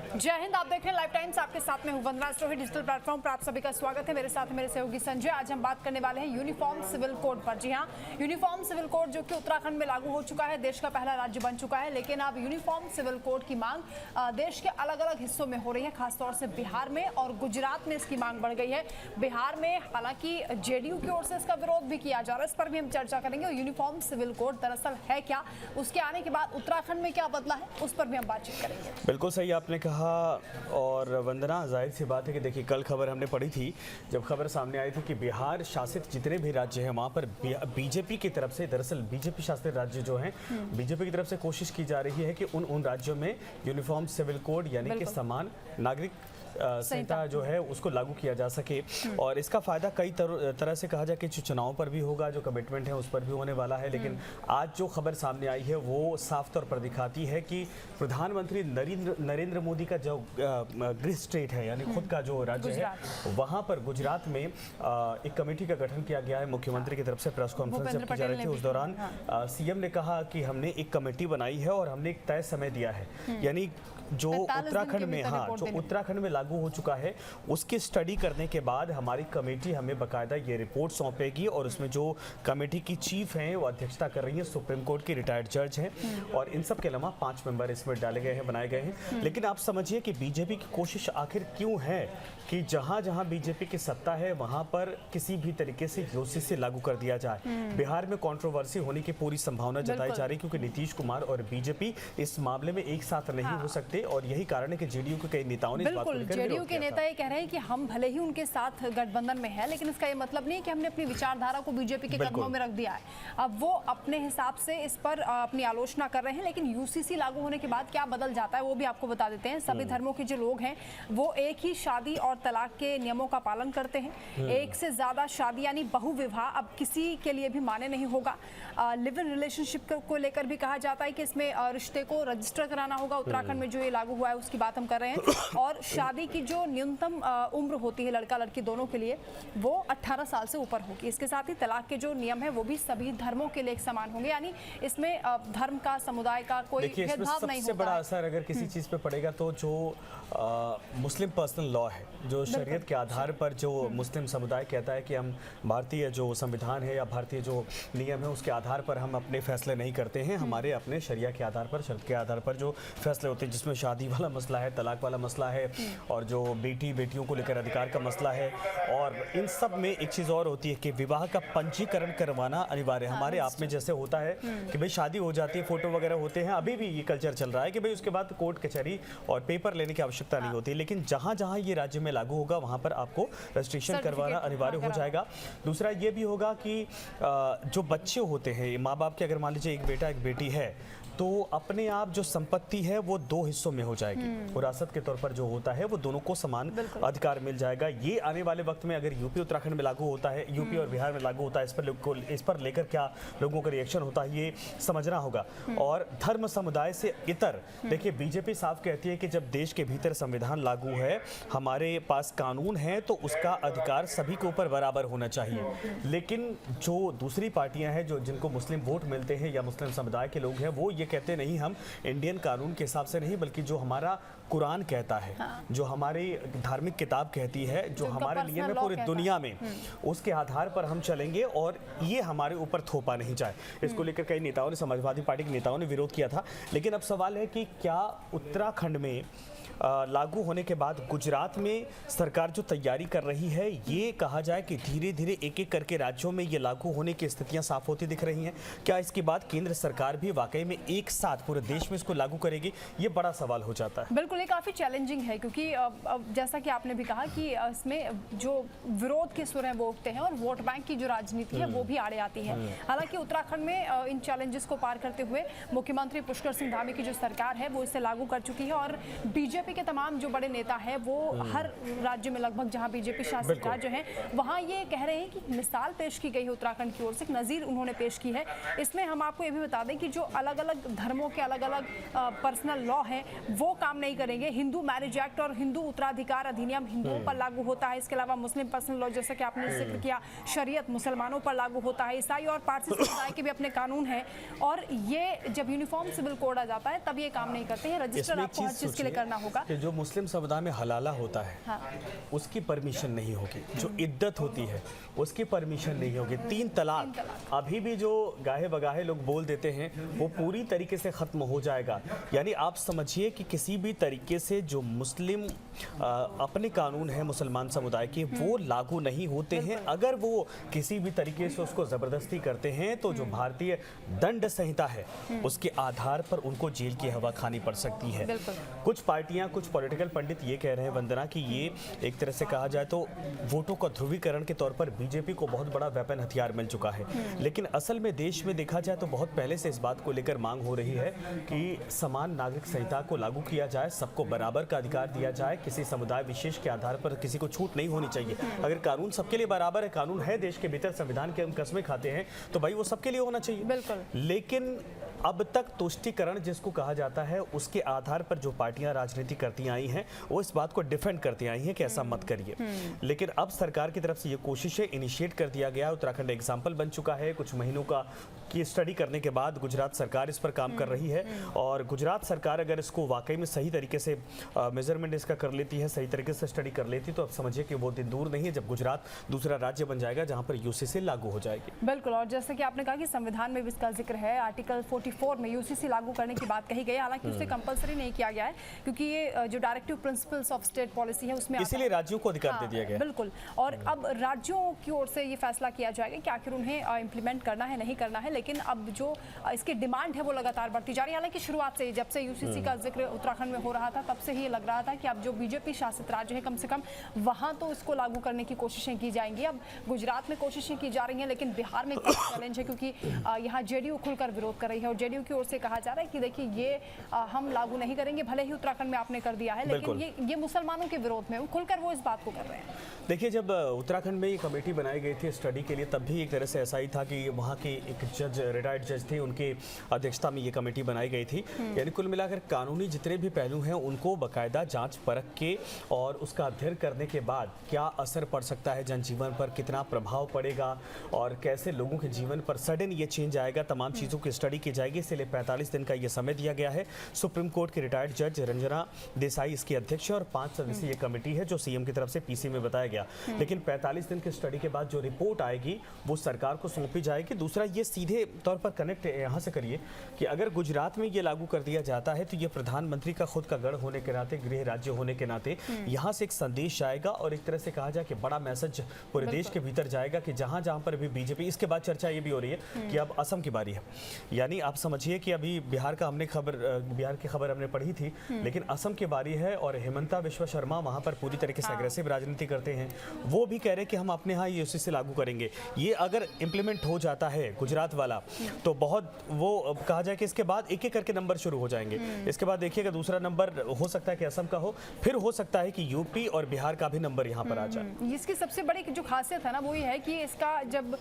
जय हिंद। आप देख रहे हैं लाइव टाइम्स, आपके साथ में हूं वंदना स्टोरी डिजिटल प्लेटफॉर्म पर आप सभी का स्वागत है। मेरे साथ मेरे सहयोगी संजय। आज हम बात करने वाले हैं यूनिफॉर्म सिविल कोड पर। जी हां, यूनिफॉर्म सिविल कोड जो कि उत्तराखंड में लागू हो चुका है, देश का पहला राज्य बन चुका है, लेकिन अब यूनिफॉर्म सिविल कोड की मांग देश के अलग अलग हिस्सों में हो रही है, खासतौर से बिहार में और गुजरात में इसकी मांग बढ़ गई है। बिहार में हालांकि जेडीयू की ओर से इसका विरोध भी किया जा रहा है, इस पर भी हम चर्चा करेंगे। और यूनिफॉर्म सिविल कोड दरअसल है क्या, उसके आने के बाद उत्तराखंड में क्या बदला है, उस पर भी हम बातचीत करेंगे। बिल्कुल सही आपने कहा। और वंदना, जाहिर सी बात है कि देखिए, कल खबर हमने पढ़ी थी, जब खबर सामने आई थी कि बिहार शासित जितने भी राज्य हैं वहाँ पर बीजेपी की तरफ से, दरअसल बीजेपी शासित राज्य जो हैं, बीजेपी की तरफ से कोशिश की जा रही है कि उन राज्यों में यूनिफॉर्म सिविल कोड यानी कि समान नागरिक संहिता जो है उसको लागू किया जा सके। और इसका फायदा कई तरह से कहा जाए कि चुनाव पर भी होगा, जो कमिटमेंट है उस पर भी होने वाला है। लेकिन आज जो खबर सामने आई है वो साफ तौर पर दिखाती है कि प्रधानमंत्री नरेंद्र मोदी का जो गृह स्टेट है यानी खुद का जो राज्य है, वहां पर गुजरात में एक कमेटी का गठन किया गया है। मुख्यमंत्री की तरफ से प्रेस कॉन्फ्रेंस जब की जा रही थी, उस दौरान सीएम ने कहा कि हमने एक कमेटी बनाई है और हमने एक तय समय दिया है, यानी जो उत्तराखंड में जो उत्तराखंड में लागू हो चुका है उसकी स्टडी करने के बाद हमारी कमेटी हमें बकायदा ये रिपोर्ट सौंपेगी। और उसमें जो कमेटी की चीफ हैं वो अध्यक्षता कर रही है, सुप्रीम कोर्ट की रिटायर्ड जज हैं, और इन सब के अलावा 5 मेंबर इसमें डाले गए हैं, बनाए गए हैं। लेकिन आप समझिए कि बीजेपी की कोशिश आखिर क्यों है कि जहां जहां बीजेपी की सत्ता है वहां पर किसी भी तरीके से यूसीसी लागू कर दिया जाए। बिहार में कंट्रोवर्सी होने की पूरी संभावना जताई जा रही है, क्योंकि नीतीश कुमार और बीजेपी इस मामले में एक साथ नहीं हो सकते। और यही कारण है कि जेडीयू के कई नेताओं ने इस बात को लेकर जेडीयू के नेता ये कह रहे हैं कि हम भले ही उनके साथ गठबंधन में है, लेकिन इसका ये मतलब नहीं कि हमने अपनी विचारधारा को बीजेपी के कदमों में रख दिया है। अब वो अपने हिसाब से इस पर अपनी आलोचना कर रहे हैं, लेकिन यूसीसी लागू होने के बाद क्या बदल जाता है वो भी आपको बता देते हैं। सभी धर्मों के जो लोग हैं वो एक ही शादी और तलाक के नियमों का पालन करते हैं। एक से ज्यादा शादी यानी बहुविवाह अब किसी के लिए भी मान्य नहीं होगा। लिव इन रिलेशनशिप को लेकर भी कहा जाता है कि इसमें रिश्ते को रजिस्टर कराना होगा। उत्तराखंड में जो ये लागू हुआ है उसकी बात हम कर रहे हैं। और शादी की जो न्यूनतम उम्र होती है लड़का लड़की दोनों के लिए, वो 18 साल से ऊपर होगी। इसके साथ ही तलाक के जो नियम है वो भी सभी धर्मों के लिए एक समान होंगे, यानी इसमें धर्म का, समुदाय का कोई भेदभाव नहीं होगा। सबसे बड़ा असर अगर किसी चीज पे पड़ेगा तो जो मुस्लिम पर्सनल लॉ है, जो शरीयत के आधार पर जो मुस्लिम समुदाय कहता है कि हम भारतीय जो संविधान है या भारतीय जो नियम है उसके आधार पर हम अपने फैसले नहीं करते हैं, हमारे अपने शरिया के आधार पर, शर्त के आधार पर जो फैसले होते हैं, जिसमें शादी वाला मसला है, तलाक वाला मसला है, और जो बेटियों को लेकर अधिकार का मसला है। और इन सब में एक चीज़ और होती है कि विवाह का पंजीकरण करवाना अनिवार्य है। हमारे आप में जैसे होता है कि भाई शादी हो जाती है, फोटो वगैरह होते हैं, अभी भी ये कल्चर चल रहा है कि भाई उसके बाद कोर्ट कचहरी और पेपर लेने की आवश्यकता नहीं होती। लेकिन जहाँ जहाँ ये राज्य में लागू होगा वहाँ पर आपको रजिस्ट्रेशन करवाना अनिवार्य हो जाएगा। दूसरा ये भी होगा कि जो बच्चे होते हैं, माँ बाप के, अगर मान लीजिए एक बेटा एक बेटी है, तो अपने आप जो संपत्ति है वो 2 हिस्सों में हो जाएगी। विरासत के तौर पर जो होता है वो दोनों को समान अधिकार मिल जाएगा। ये आने वाले वक्त में अगर यूपी उत्तराखंड में लागू होता है, यूपी और बिहार में लागू होता है, इस पर लेकर क्या लोगों का रिएक्शन होता है ये समझना होगा। और धर्म समुदाय से इतर, देखिए बीजेपी साफ कहती है कि जब देश के भीतर संविधान लागू है, हमारे पास कानून है, तो उसका अधिकार सभी के ऊपर बराबर होना चाहिए। लेकिन जो दूसरी पार्टियां हैं, जो जिनको मुस्लिम वोट मिलते हैं या मुस्लिम समुदाय के लोग हैं, वो ये कहते नहीं हम इंडियन कानून के हिसाब से नहीं, बल्कि जो हमारा कुरान कहता है, जो हमारी धार्मिक किताब कहती है, जो हमारे नियम है पूरी दुनिया में, उसके आधार पर हम चलेंगे और ये हमारे ऊपर थोपा नहीं जाए। इसको लेकर कई नेताओं ने, समाजवादी पार्टी के नेताओं ने विरोध किया था। लेकिन अब सवाल है कि क्या उत्तराखंड में लागू होने के बाद गुजरात में सरकार जो तैयारी कर रही है, ये कहा जाए कि धीरे धीरे एक एक करके राज्यों में ये लागू होने की स्थितियां साफ होती दिख रही हैं। क्या इसके बाद केंद्र सरकार भी वाकई में एक साथ पूरे देश में इसको लागू करेगी, ये बड़ा सवाल हो जाता है। बिल्कुल, ये काफी चैलेंजिंग है, क्योंकि जैसा कि आपने भी कहा कि इसमें जो विरोध के सुर हैं वो उठते हैं और वोट बैंक की जो राजनीति है वो भी आड़े आती है। हालांकि उत्तराखंड में इन चैलेंजेस को पार करते हुए मुख्यमंत्री पुष्कर सिंह धामी की जो सरकार है वो इसे लागू कर चुकी है। और बीजेपी के तमाम जो बड़े नेता हैं वो हर राज्य में लगभग जहां बीजेपी शासित राज्य हैं वहां ये कह रहे हैं कि मिसाल पेश की गई है उत्तराखंड की ओर से, एक नज़ीर उन्होंने पेश की है। इसमें हम आपको ये भी बता दें कि जो अलग अलग धर्मों के अलग अलग पर्सनल लॉ हैं वो काम नहीं करेंगे। हिंदू मैरिज एक्ट और हिंदू उत्तराधिकार अधिनियम हिंदुओं पर लागू होता है। इसके अलावा मुस्लिम पर्सनल लॉ, जैसे कि आपने जिक्र किया, शरीयत मुसलमानों पर लागू होता है। ईसाई और पारसी समुदाय के भी अपने कानून हैं। और ये जब यूनिफॉर्म सिविल कोड आ जाता है तब ये काम नहीं करते हैं। रजिस्टर आपको हर चीज के लिए करना होगा। होगा। कि जो मुस्लिम समुदाय में हलाला होता है हाँ। उसकी परमिशन नहीं होगी, जो इद्दत होती है उसकी परमिशन नहीं होगी, 3 तलाक अभी भी जो गाहे बगाहे लोग बोल देते हैं वो पूरी तरीके से ख़त्म हो जाएगा। यानी आप समझिए कि किसी भी तरीके से जो मुस्लिम अपने कानून है मुसलमान समुदाय के वो लागू नहीं होते हैं। अगर वो किसी भी तरीके से उसको ज़बरदस्ती करते हैं तो जो भारतीय दंड संहिता है उसके आधार पर उनको जेल की हवा खानी पड़ सकती है। कुछ पार्टियां, कुछ पॉलिटिकल पंडित ये कह रहे हैं वंदना कि ये एक तरह से कहा जाए तो वोटों का ध्रुवीकरण के तौर पर बीजेपी को बहुत बड़ा वेपन हथियार मिल चुका है। लेकिन असल में देश में देखा जाए तो बहुत पहले से इस बात को लेकर मांग हो रही है कि समान नागरिक संहिता को लागू किया जाए, सबको बराबर का अधिकार दिया जाए, किसी समुदाय विशेष के आधार पर किसी को छूट नहीं होनी चाहिए। अगर कानून सबके लिए बराबर है, कानून है देश के भीतर, संविधान के हम कस्में खाते हैं तो भाई वो सबके लिए होना चाहिए। बिल्कुल। लेकिन अब तक तुष्टीकरण जिसको कहा जाता है उसके आधार पर जो पार्टियां राजनीति करती आई हैं वो इस बात को डिफेंड करती आई हैं कि ऐसा मत करिए। लेकिन अब सरकार की तरफ से ये कोशिशें इनिशिएट कर दिया गया। उत्तराखंड एग्जाम्पल बन चुका है। कुछ महीनों की स्टडी करने के बाद गुजरात सरकार इस पर काम कर रही है और गुजरात सरकार अगर इसको वाकई में सही तरीके से मेजरमेंट इसका कर लेती है, सही तरीके से स्टडी कर लेती तो अब समझिए कि वो दिन दूर नहीं है जब गुजरात दूसरा राज्य बन जाएगा जहाँ पर यूसीसी लागू हो जाएगी। बिल्कुल। और जैसे कि आपने कहा कि संविधान में भी इसका जिक्र है, आर्टिकल 44 में यूसीसी लागू करने की बात कही गई है। हालांकि उसे कंपलसरी नहीं किया गया है क्योंकि ये जो directive principles of state policy है उसमें इसीलिए राज्यों को अधिकार दे दिया गया। बिल्कुल। और अब राज्यों की ओर से ये फैसला किया जाएगा कि आखिर उन्हें इंप्लीमेंट करना है नहीं करना है। लेकिन अब जो इसकी डिमांड है वो लगातार बढ़ती जा रही है। हालांकि शुरुआत से जब से यूसीसी का जिक्र उत्तराखंड में हो रहा था तब से ही लग रहा था कि अब जो बीजेपी शासित राज्य है कम से कम वहां तो इसको लागू करने की कोशिशें की जाएंगी। अब गुजरात में कोशिशें की जा रही हैं लेकिन बिहार में कुछ चैलेंज है क्योंकि यहाँ जेडीयू खुलकर विरोध कर रही है और जेडीयू की ओर से कहा जा रहा है कि देखिए ये हम लागू नहीं करेंगे, भले ही उत्तराखंड में आपने कर दिया है लेकिन ये मुसलमानों के विरोध में खुलकर वो इस बात को कर रहे हैं। देखिए, जब उत्तराखंड में ये कमेटी बनाई गई थी स्टडी के लिए तब भी एक तरह से ऐसा ही था कि वहाँ के एक जज, रिटायर्ड जज थे, उनके अध्यक्षता में ये कमेटी बनाई गई थी। यानी कुल मिलाकर कानूनी जितने भी पहलू हैं उनको बाकायदा जांच परख के और उसका अध्ययन करने के बाद क्या असर पड़ सकता है जनजीवन पर, कितना प्रभाव पड़ेगा और कैसे लोगों के जीवन पर सडन ये चेंज आएगा, तमाम चीज़ों की स्टडी की जाएगी। इसलिए 45 दिन का ये समय दिया गया है। सुप्रीम कोर्ट के रिटायर्ड जज रंजना देसाई इसकी अध्यक्ष है और 5 सदस्यीय कमेटी है जो सीएम की तरफ से पीसी में बताया गया। लेकिन 45 दिन की स्टडी के बाद जो रिपोर्ट आएगी वो सरकार को सौंपी जाएगी। दूसरा, ये सीधे तौर पर कनेक्ट यहाँ से करिए कि अगर गुजरात में ये लागू कर दिया जाता है तो ये प्रधानमंत्री का खुद का गढ़ होने के नाते, गृह राज्य होने के नाते यहाँ से एक संदेश जाएगा और एक तरह से कहा जाए कि बड़ा मैसेज पूरे देश के भीतर जाएगा कि जहाँ जहाँ पर भी बीजेपी। इसके बाद चर्चा ये भी हो रही है कि अब असम की बारी है। यानी आप समझिए कि अभी बिहार की खबर हमने पढ़ी थी लेकिन असम की बारी है और हेमंता बिश्वा शर्मा वहाँ पर पूरी तरीके से अग्रेसिव राजनीति करते हैं। वो भी कह रहे हैं कि हम अपने यहाँ यूसीसी लागू करेंगे। ये अगर इम्प्लीमेंट हो जाता है गुजरात वाला तो बहुत वो कहा जाए कि इसके बाद एक एक करके नंबर शुरू हो जाएंगे। इसके बाद देखिएगा दूसरा नंबर हो सकता है कि असम का हो, फिर हो सकता है कि यूपी और बिहार का भी नंबर यहाँ पर आ जाए। इसकी सबसे बड़ी जो खासियत है ना वो ये है कि इसका जब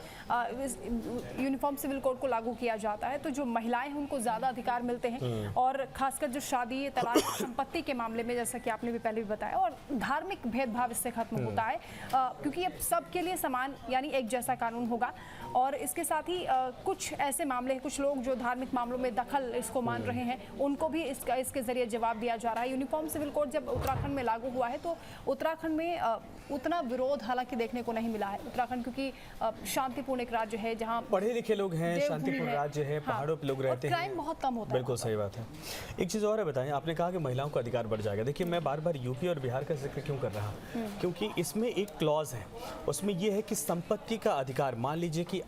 यूनिफॉर्म सिविल कोड को लागू किया जाता है तो जो महिलाएं हैं उनको ज़्यादा अधिकार मिलते हैं और खासकर जो शादी, तलाक, संपत्ति के मामले में जैसा कि आपने भी पहले भी बताया, और धार्मिक भेदभाव इससे खत्म होता है क्योंकि अब सबके लिए समान यानी एक जैसा कानून होगा। और इसके साथ ही कुछ ऐसे मामले हैं, कुछ लोग जो धार्मिक मामलों में दखल इसको मान रहे हैं उनको भी इसके जरिए जवाब दिया जा रहा है। यूनिफॉर्म सिविल कोड जब उत्तराखंड में लागू हुआ है तो उत्तराखंड में उतना विरोध हालांकि देखने को नहीं मिला है। उत्तराखंड क्योंकि शांतिपूर्ण एक राज्य है जहाँ पढ़े लिखे लोग हैं, शांतिपूर्ण राज्य है, पहाड़ों पर लोग रहते हैं, क्राइम बहुत कम होता है। बिल्कुल सही बात है। एक चीज़ और है, बताएं, आपने कहा कि महिलाओं का अधिकार बढ़ जाएगा। देखिए, मैं बार बार यूपी और बिहार का जिक्र क्यों कर रहा हूँ, क्योंकि इसमें एक क्लॉज है, उसमें यह है कि संपत्ति का अधिकार, मान लीजिए कि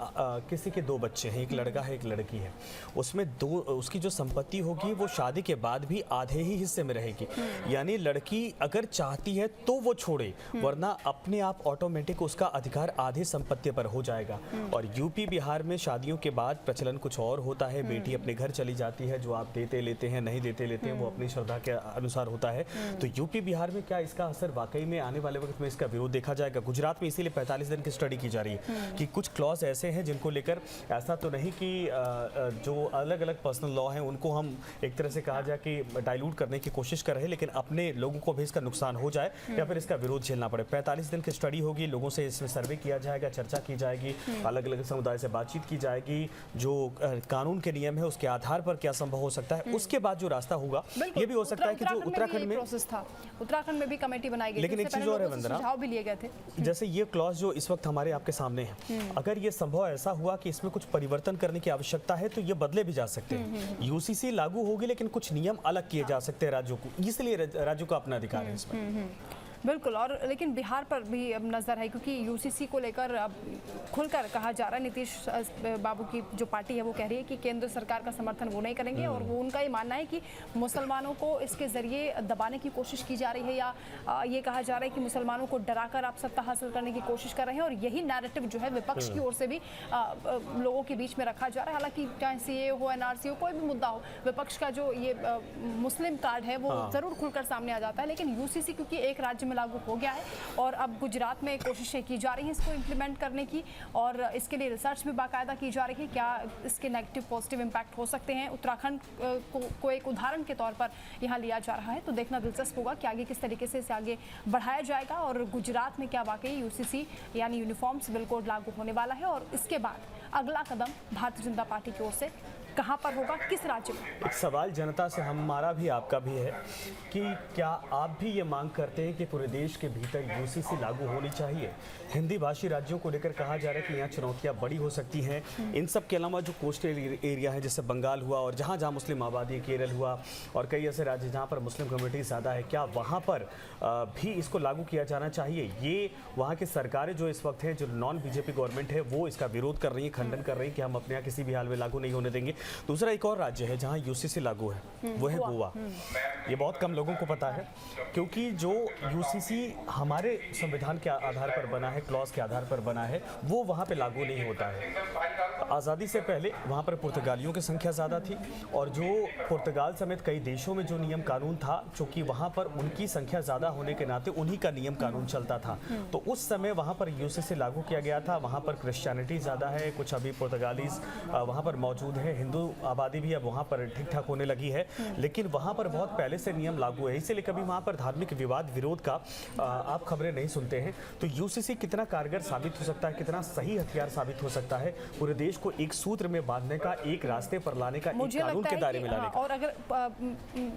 किसी के 2 बच्चे हैं, एक लड़का है एक लड़की है, उसमें उसकी जो संपत्ति होगी वो शादी के बाद भी आधे ही हिस्से में रहेगी। यानी लड़की अगर चाहती है तो वो छोड़े, वरना अपने आप ऑटोमेटिक उसका अधिकार आधे संपत्ति पर हो जाएगा। और यूपी बिहार में शादियों के बाद प्रचलन कुछ और होता है, बेटी अपने घर चली जाती है, जो आप देते लेते हैं नहीं देते लेते हैं वो अपनी श्रद्धा के अनुसार होता है। तो यूपी बिहार में क्या इसका असर वाकई में आने वाले वक्त में इसका विरोध देखा जाएगा? गुजरात में इसीलिए 45 दिन की स्टडी की जा रही है कि कुछ क्लॉज ऐसे हैं जिनको लेकर ऐसा तो नहीं कि जो अलग अलग पर्सनल लॉ हैं उनको हम एक तरह से कहा जाए कि डाइल्यूट करने की कोशिश कर रहे हैं, लेकिन अपने लोगों को भी इसका नुकसान हो जाए या फिर इसका विरोध झेलना पड़े। 45 दिन की स्टडी होगी, लोगों से इसमें सर्वे किया जाएगा, चर्चा की जाएगी, अलग अलग समुदाय से बातचीत की जाएगी, जो कानून के नियम है उसके आधार पर क्या संभव हो सकता है, उसके बाद जो रास्ता होगा ये भी हो सकता है कि जो उत्तराखंड में प्रोसेस था, उत्तराखंड में भी कमेटी बनाई गई, लेकिन एक चीज और है वंदना, सुझाव भी लिए गए थे। जैसे ये क्लॉज जो इस वक्त हमारे आपके सामने है, अगर ये संभव ऐसा हुआ कि इसमें कुछ परिवर्तन करने की आवश्यकता है तो ये बदले भी जा सकते हैं। यूसीसी लागू होगी लेकिन कुछ नियम अलग किए जा सकते हैं राज्यों को, इसलिए राज्यों का अपना अधिकार है इसमें। बिल्कुल। और लेकिन बिहार पर भी अब नज़र है, क्योंकि यूसीसी को लेकर अब खुलकर कहा जा रहा है। नीतीश बाबू की जो पार्टी है वो कह रही है कि केंद्र सरकार का समर्थन वो नहीं करेंगे, और वो उनका ये मानना है कि मुसलमानों को इसके ज़रिए दबाने की कोशिश की जा रही है, या ये कहा जा रहा है कि मुसलमानों को डराकर आप सत्ता हासिल करने की कोशिश कर रहे हैं। और यही नैरेटिव जो है विपक्ष की ओर से भी लोगों के बीच में रखा जा रहा है। हालांकि चाहे सीए हो, एनआरसी हो, कोई भी मुद्दा हो, विपक्ष का जो ये मुस्लिम कार्ड है वो ज़रूर खुलकर सामने आ जाता है। लेकिन यूसीसी क्योंकि एक राज्य में लागू हो गया है, और अब गुजरात में कोशिशें की जा रही हैं इसको इम्प्लीमेंट करने की, और इसके लिए रिसर्च भी बाकायदा की जा रही है, क्या इसके नेगेटिव पॉजिटिव इम्पैक्ट हो सकते हैं। उत्तराखंड को एक उदाहरण के तौर पर यहाँ लिया जा रहा है, तो देखना दिलचस्प होगा कि आगे किस तरीके से इसे आगे बढ़ाया जाएगा, और गुजरात में क्या वाकई यूसीसी यानी यूनिफॉर्म सिविल कोड लागू होने वाला है, और इसके बाद अगला कदम भारतीय जनता पार्टी की ओर से कहां पर होगा, किस राज्य में। एक सवाल जनता से हमारा भी आपका भी है कि क्या आप भी ये मांग करते हैं कि पूरे देश के भीतर यूसीसी लागू होनी चाहिए। हिंदी भाषी राज्यों को लेकर कहा जा रहा है कि यहाँ चुनौतियाँ बड़ी हो सकती हैं। इन सब के अलावा जो कोस्टल एरिया है जैसे बंगाल हुआ, और जहाँ जहाँ मुस्लिम आबादी है, केरल हुआ, और कई ऐसे राज्य जहाँ पर मुस्लिम कम्युनिटी ज़्यादा है, क्या वहाँ पर भी इसको लागू किया जाना चाहिए। ये वहाँ की सरकारें जो इस वक्त है, जो नॉन बीजेपी गवर्नमेंट है, वो इसका विरोध कर रही है, खंडन कर रही है कि हम अपने यहाँ किसी भी हाल में लागू नहीं होने देंगे। दूसरा एक और राज्य है जहां यूसीसी लागू है, वो है गोवा। ये बहुत कम लोगों को पता है, क्योंकि जो यूसीसी हमारे संविधान के आधार पर बना है, क्लॉज के आधार पर बना है, वो वहां पे लागू नहीं होता है। आज़ादी से पहले वहाँ पर पुर्तगालियों की संख्या ज़्यादा थी, और जो पुर्तगाल समेत कई देशों में जो नियम कानून था, चूँकि वहाँ पर उनकी संख्या ज़्यादा होने के नाते उन्हीं का नियम कानून चलता था, तो उस समय वहाँ पर यूसीसी लागू किया गया था। वहाँ पर क्रिश्चियनिटी ज़्यादा है, कुछ अभी पुर्तगालीज वहाँ पर मौजूद है, हिंदू आबादी भी अब वहाँ पर ठीक ठाक होने लगी है, लेकिन वहाँ पर बहुत पहले से नियम लागू है, इसलिए कभी वहाँ पर धार्मिक विवाद विरोध का आप खबरें नहीं सुनते हैं। तो यूसीसी कितना कारगर साबित हो सकता है, कितना सही हथियार साबित हो सकता है पूरे देश को एक सूत्र में बांधने का, एक रास्ते पर लाने का, एक कानून के दायरे में लाने का। और अगर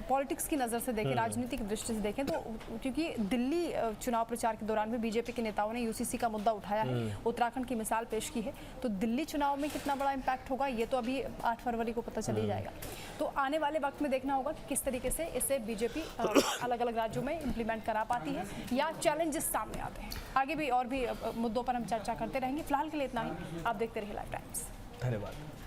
पॉलिटिक्स की नज़र से देखें, राजनीति की दृष्टि से देखें, तो क्योंकि दिल्ली चुनाव प्रचार के दौरान भी बीजेपी के नेताओं ने यूसीसी का मुद्दा उठाया है, उत्तराखंड की मिसाल पेश की है, तो दिल्ली चुनाव में कितना बड़ा इम्पैक्ट होगा ये तो अभी 8 फरवरी को पता चल ही जाएगा। तो आने वाले वक्त में देखना होगा कि किस तरीके से इसे बीजेपी अलग अलग राज्यों में इम्प्लीमेंट करा पाती है, या चैलेंजेस सामने आते हैं। आगे भी और भी मुद्दों पर हम चर्चा करते रहेंगे। फिलहाल के लिए इतना ही। आप देखते रहिए लाइव टाइम्स। धन्यवाद।